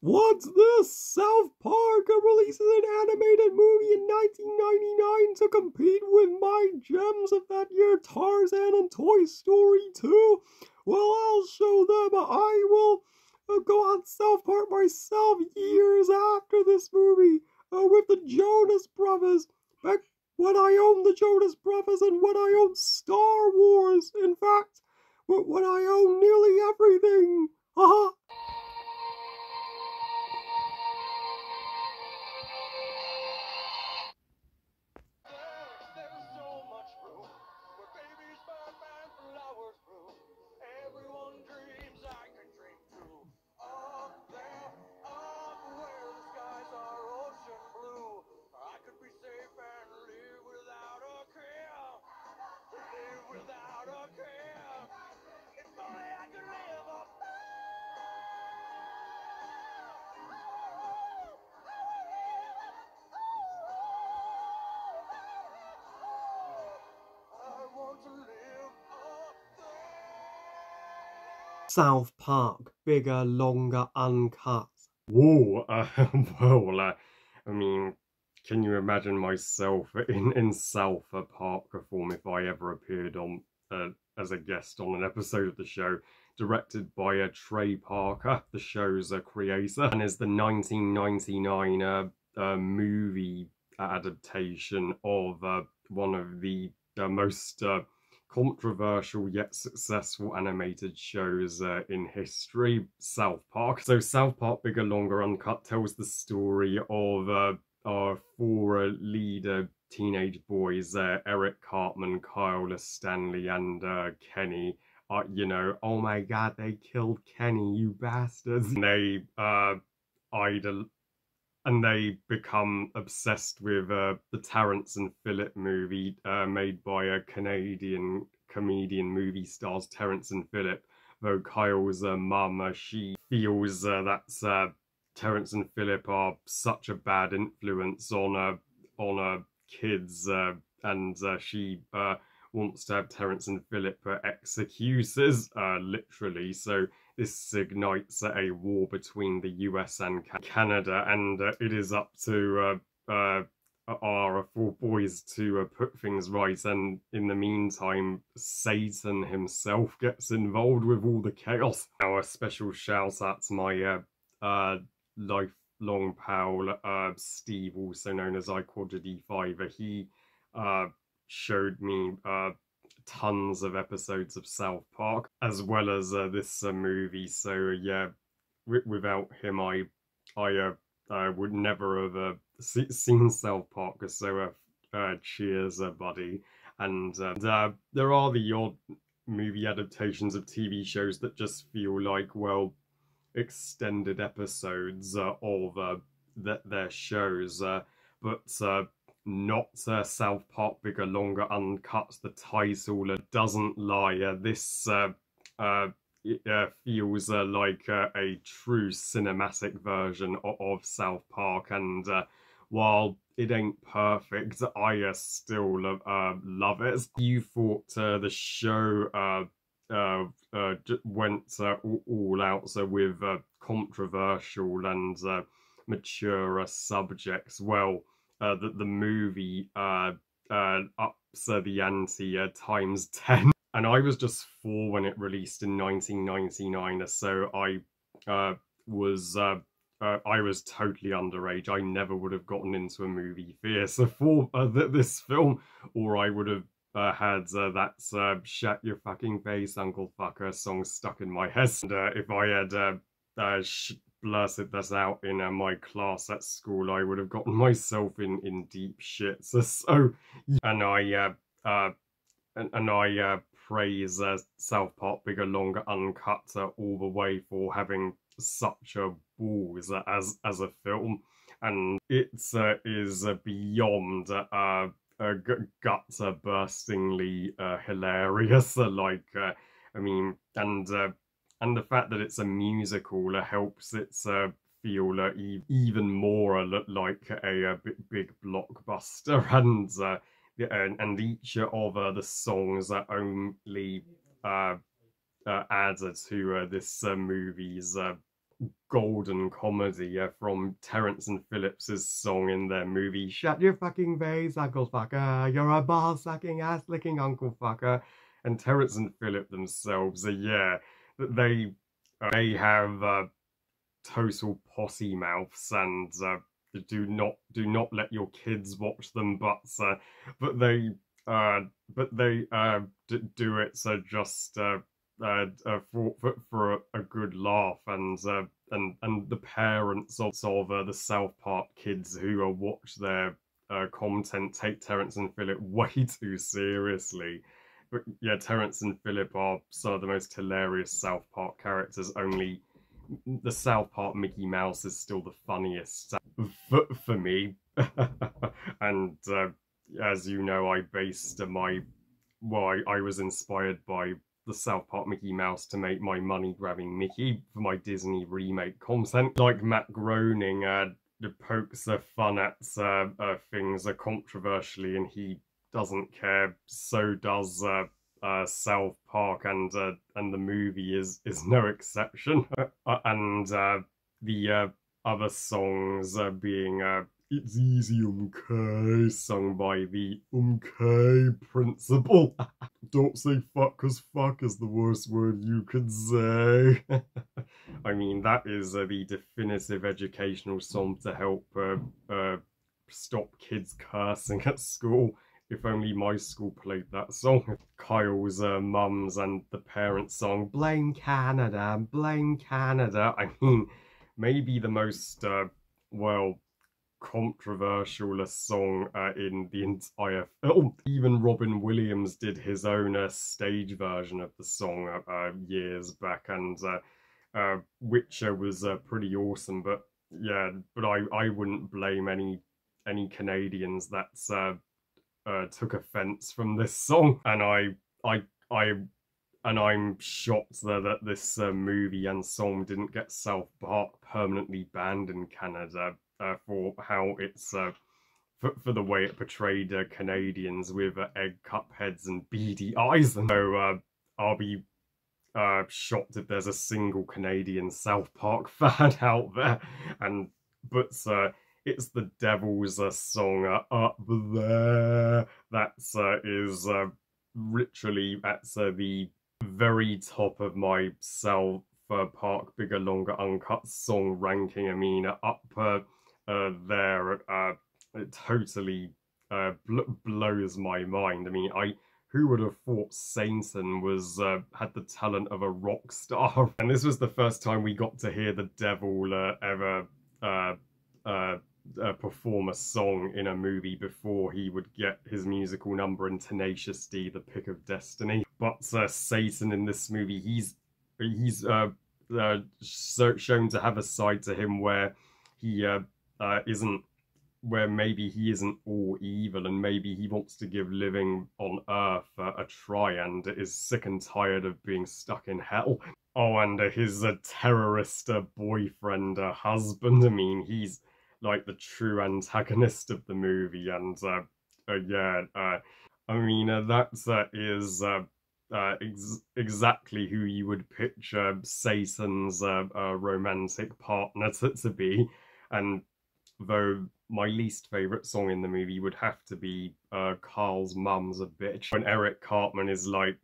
What's this? South Park releases an animated movie in 1999 to compete with my gems of that year, Tarzan and Toy Story 2. Well, I'll show them. I will go on South Park myself years after this movie with the Jonas Brothers. Back when I owned the Jonas Brothers and when I owned Star Wars. In fact, when I owned nearly everything. Haha. There's so much room where babies burn and flowers bloom. Everyone dreams I can dream too. Up there, up where the skies are ocean blue. I could be safe and live without a care. Live without a care. If only I could live up there. I want to live up there. South Park, bigger, longer, uncut. Whoa, well, I mean, can you imagine myself in South Park form if I ever appeared on as a guest on an episode of the show, directed by Trey Parker, the show's creator, and is the 1999 movie adaptation of one of the most controversial yet successful animated shows in history, South Park. So South Park Bigger, Longer, Uncut tells the story of our four lead teenage boys, Eric Cartman, Kyle Stanley, and Kenny. You know, oh my god, they killed Kenny, you bastards. And they they become obsessed with the Terrence and Phillip movie made by Canadian comedian movie stars Terrence and Phillip. Though Kyle's mum, she feels that Terrence and Phillip are such a bad influence on kids, and she wants to have Terrence and Phillip executed, literally. So this ignites a war between the US and Canada, and it is up to our four boys to put things right. And in the meantime, Satan himself gets involved with all the chaos. Now, a special shout out to my lifelong pal Steve, also known as iQuadra 5. He showed me tons of episodes of South Park, as well as this movie. So yeah, without him, I would never have seen South Park. So cheers, buddy. And there are the odd movie adaptations of TV shows that just feel like, well, extended episodes of their shows, but not South Park Bigger, Longer, Uncut. The title doesn't lie. This feels like a true cinematic version of South Park, and while it ain't perfect, I still love it. You thought the show went all out with controversial and mature subjects. Well, the movie ups the ante times 10. And I was just 4 when it released in 1999, so I was totally underage. I never would have gotten into a movie theatre for this film, or I would have had that "Shut Your Fucking Face, Uncle Fucker" song stuck in my head. And if I had blurted that out in my class at school, I would have gotten myself in deep shit. So and I praise South Park Bigger, Longer, Uncut all the way for having such a balls as a film, and it is beyond gut-burstingly hilarious. I mean, and the fact that it's a musical helps it feel even more like a big blockbuster, and each of the songs only add to this movie's golden comedy from Terence and Phillips's song in their movie "Shut Your Fucking Face, Uncle Fucker. You're a ball-sucking, ass-licking Uncle Fucker." And Terence and Phillip themselves are, yeah, they have total potty mouths, and do not let your kids watch them, but they do it so just for a good laugh, and the parents of the South Park kids who watch their content take Terence and Phillip way too seriously. But yeah, Terence and Phillip are some of the most hilarious South Park characters. Only the South Park Mickey Mouse is still the funniest for me. And as you know, I based I was inspired by the South Park Mickey Mouse to make my money-grabbing Mickey for my Disney remake content. Like Matt Groening pokes fun at things controversially, and he doesn't care. So does South Park, and the movie is no exception. And the other songs being "It's Easy, okay," sung by the Principle. Don't say fuck, cause fuck is the worst word you could say. I mean, that is the definitive educational song to help stop kids cursing at school. If only my school played that song. Kyle's mums and the parents' song, "Blame Canada, blame Canada." I mean, maybe the most, controversial song in the entire film. Even Robin Williams did his own stage version of the song years back, and which was pretty awesome. But yeah, but I wouldn't blame any Canadians that took offense from this song, and I'm shocked that this movie and song didn't get South Park permanently banned in Canada for how it's for the way it portrayed Canadians with egg cup heads and beady eyes. And so I'll be shocked if there's a single Canadian South Park fan out there. But it's the Devil's song "Up There" that is literally at the very top of my South Park Bigger Longer Uncut song ranking. I mean, up there, it totally blows my mind. I mean, who would have thought Satan was had the talent of a rock star? And this was the first time we got to hear the devil ever perform a song in a movie before he would get his musical number in Tenacious D, The Pick of Destiny. But Satan in this movie, he's shown to have a side to him where he isn't, where maybe he isn't all evil, and maybe he wants to give living on Earth a try, and is sick and tired of being stuck in hell. Oh, and his terrorist boyfriend, husband, I mean, he's like the true antagonist of the movie, and yeah, I mean, that is exactly who you would picture Satan's romantic partner to be. And though my least favourite song in the movie would have to be Carl's Mum's a Bitch. When Eric Cartman is like,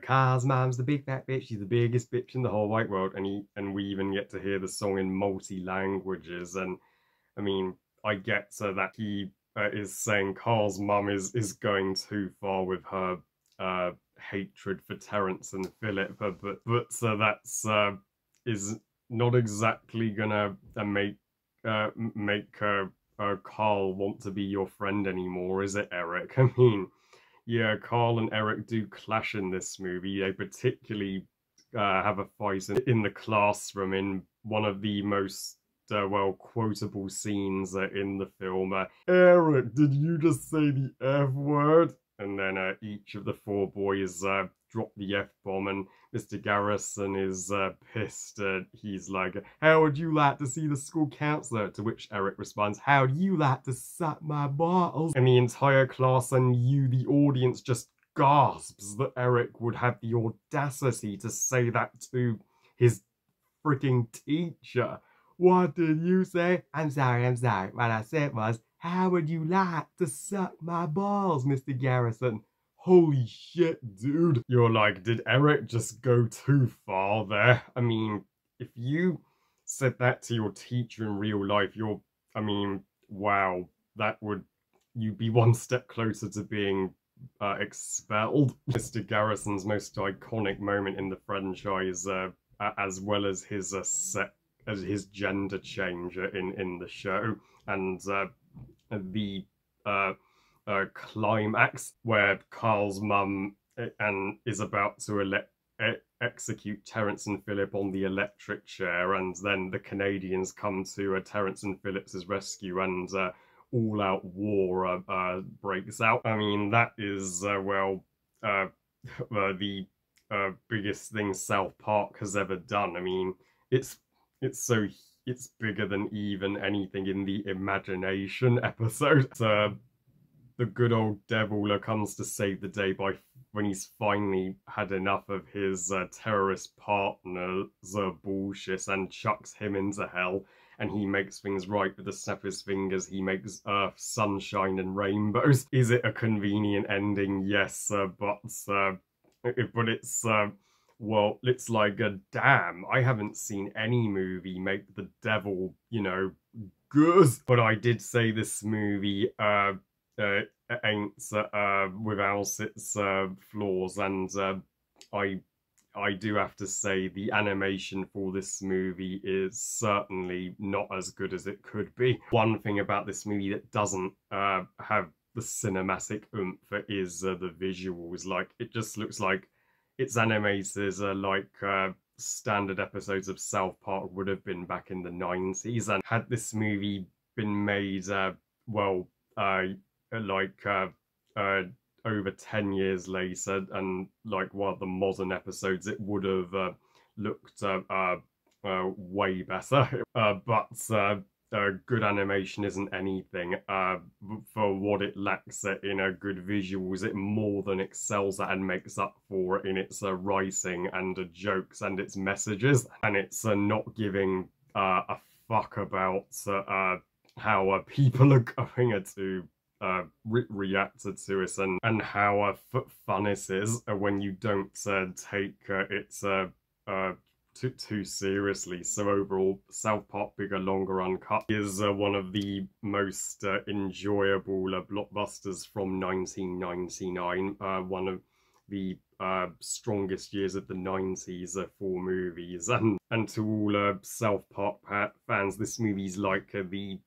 Carl's mum's the big fat bitch, she's the biggest bitch in the whole wide world, and we even get to hear the song in multi-languages. And I mean, I get that he is saying Carl's mum is going too far with her hatred for Terence and Phillip, but that's is not exactly gonna make Carl want to be your friend anymore, is it, Eric? I mean, yeah, Carl and Eric do clash in this movie. They particularly have a fight in the classroom in one of the most quotable scenes in the film. Eric, did you just say the F word? And then each of the four boys drop the F-bomb, and Mr. Garrison is pissed. He's like, how would you like to see the school counselor? To which Eric responds, how do you like to suck my balls? And the entire class and you, the audience, just gasps that Eric would have the audacity to say that to his freaking teacher. What did you say? I'm sorry. What I said was, how would you like to suck my balls, Mr. Garrison? Holy shit, dude. You're like, did Eric just go too far there? I mean, if you said that to your teacher in real life, wow, you'd be one step closer to being expelled. Mr. Garrison's most iconic moment in the franchise, as well as his gender change in the show, and the climax where Carl's mum is about to execute Terence and Philip on the electric chair, and then the Canadians come to Terence and Philip's rescue, and all-out war breaks out. I mean, that is the biggest thing South Park has ever done. I mean, it's bigger than even anything in the Imagination episode. The good old devil comes to save the day when he's finally had enough of his terrorist partner's bullshit and chucks him into hell, and he makes things right with the snap of his fingers. He makes Earth sunshine and rainbows. Is it a convenient ending? Yes, but it's well, it's like, damn, I haven't seen any movie make the devil, good. But I did say this movie ain't without its flaws, and I do have to say the animation for this movie is certainly not as good as it could be. One thing about this movie that doesn't have the cinematic oomph is the visuals. Like, it just looks like it's animated like standard episodes of South Park would have been back in the 90s. And had this movie been made, over 10 years later, and like one of the modern episodes, it would have looked way better. But good animation isn't anything. For what it lacks in good visuals, it more than excels at and makes up for it in its writing and jokes and its messages. And it's not giving a fuck about how people are going to reacted to it, and how fun it is when you don't take it too seriously. So overall, South Park Bigger, Longer, Uncut is one of the most enjoyable blockbusters from 1999. One of the strongest years of the 90s for movies, and to all South Park fans, this movie's like the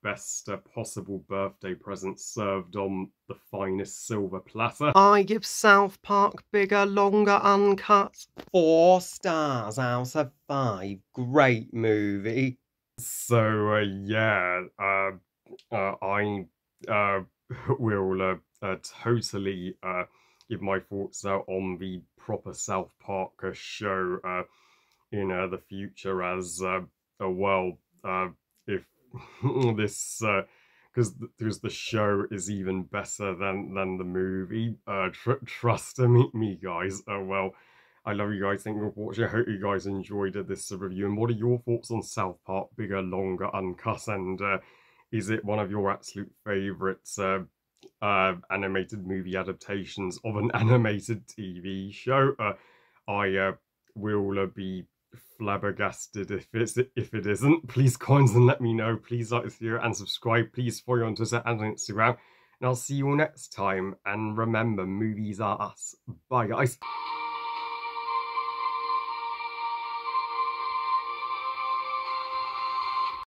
best possible birthday present served on the finest silver platter. I give South Park Bigger, Longer, Uncut 4 stars out of 5. Great movie. So yeah, I will totally give my thoughts out on the proper South Park show in the future, as if this because the show is even better than the movie. Trust me, guys. I love you guys. Thank you for watching. I hope you guys enjoyed this review. And what are your thoughts on South Park Bigger, Longer, Uncut? And is it one of your absolute favourites animated movie adaptations of an animated TV show? I will be flabbergasted if it isn't. Please comment and let me know. Please like this video and subscribe. Please follow on Twitter and Instagram. And I'll see you all next time. And remember, movies are us. Bye, guys.